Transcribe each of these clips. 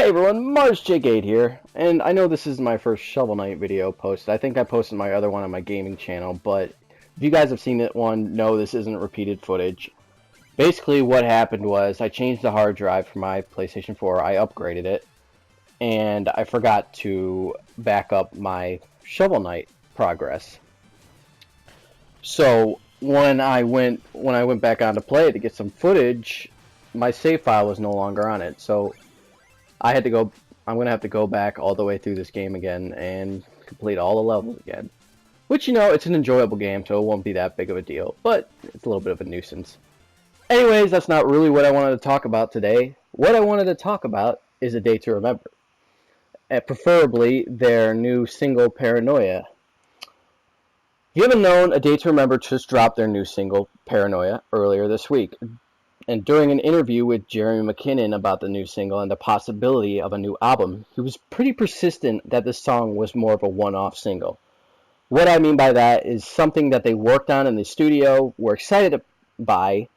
Hey everyone, Mars Jake8 here, and I know this is my first Shovel Knight video posted. I think I posted my other one on my gaming channel, but if you guys have seen that one, no, this isn't repeated footage. Basically, what happened was I changed the hard drive for my PlayStation 4, I upgraded it, and I forgot to back up my Shovel Knight progress. So when I went back on to play to get some footage, my save file was no longer on it. So I'm going to have to go back all the way through this game again and complete all the levels again. Which, you know, it's an enjoyable game, so it won't be that big of a deal, but it's a little bit of a nuisance. Anyways, that's not really what I wanted to talk about today. What I wanted to talk about is A Day to Remember. And preferably their new single, Paranoia. You haven't known, A Day to Remember just dropped their new single, Paranoia, earlier this week. And during an interview with Jeremy McKinnon about the new single and the possibility of a new album, he was pretty persistent that this song was more of a one-off single. What I mean by that is something that they worked on in the studio, were excited by,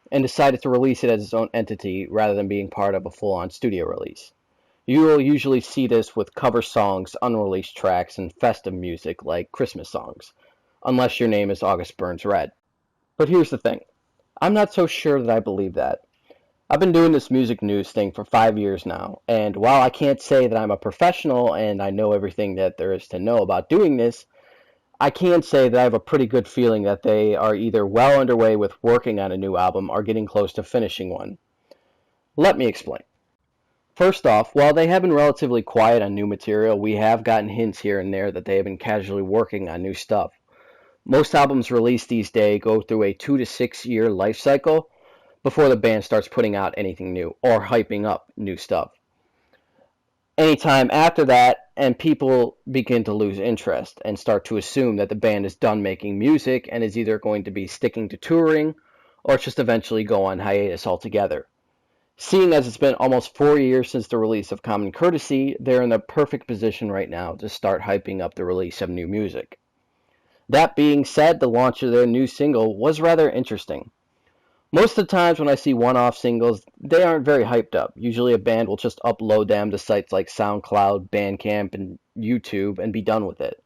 and decided to release it as its own entity rather than being part of a full-on studio release. You will usually see this with cover songs, unreleased tracks, and festive music like Christmas songs, unless your name is August Burns Red. But here's the thing. I'm not so sure that I believe that. I've been doing this music news thing for 5 years now, and while I can't say that I'm a professional and I know everything that there is to know about doing this, I can say that I have a pretty good feeling that they are either well underway with working on a new album or getting close to finishing one. Let me explain. First off, while they have been relatively quiet on new material, we have gotten hints here and there that they have been casually working on new stuff. Most albums released these days go through a 2 to 6 year life cycle before the band starts putting out anything new or hyping up new stuff. Anytime after that, and people begin to lose interest and start to assume that the band is done making music and is either going to be sticking to touring or just eventually go on hiatus altogether. Seeing as it's been almost 4 years since the release of Common Courtesy, they're in the perfect position right now to start hyping up the release of new music. That being said, the launch of their new single was rather interesting. Most of the times when I see one-off singles, they aren't very hyped up. Usually a band will just upload them to sites like SoundCloud, Bandcamp, and YouTube and be done with it.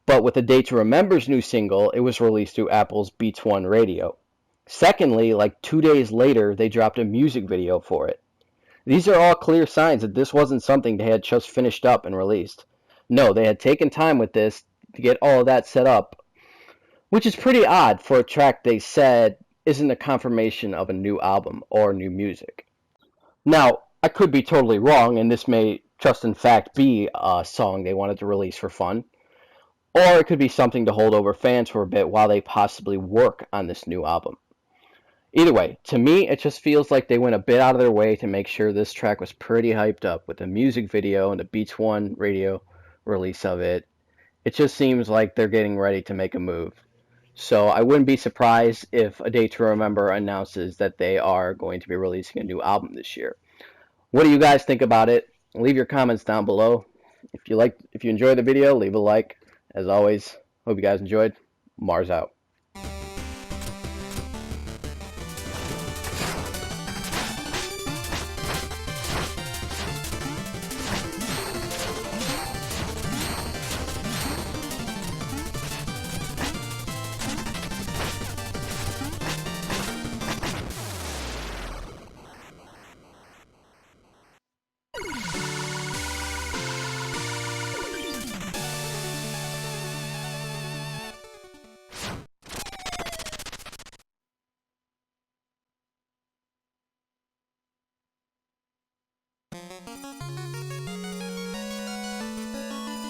But with A Day to Remember's new single, it was released through Apple's Beats One radio. Secondly, like 2 days later, they dropped a music video for it. These are all clear signs that this wasn't something they had just finished up and released. No, they had taken time with this to get all of that set up, which is pretty odd for a track they said isn't a confirmation of a new album or new music. Now, I could be totally wrong, and this may just in fact be a song they wanted to release for fun, or it could be something to hold over fans for a bit while they possibly work on this new album. Either way, to me, it just feels like they went a bit out of their way to make sure this track was pretty hyped up with the music video and the Beats One radio release of it. It just seems like they're getting ready to make a move. So I wouldn't be surprised if A Day to Remember announces that they are going to be releasing a new album this year. What do you guys think about it? Leave your comments down below. If you enjoyed the video, leave a like. As always, hope you guys enjoyed. Mars out.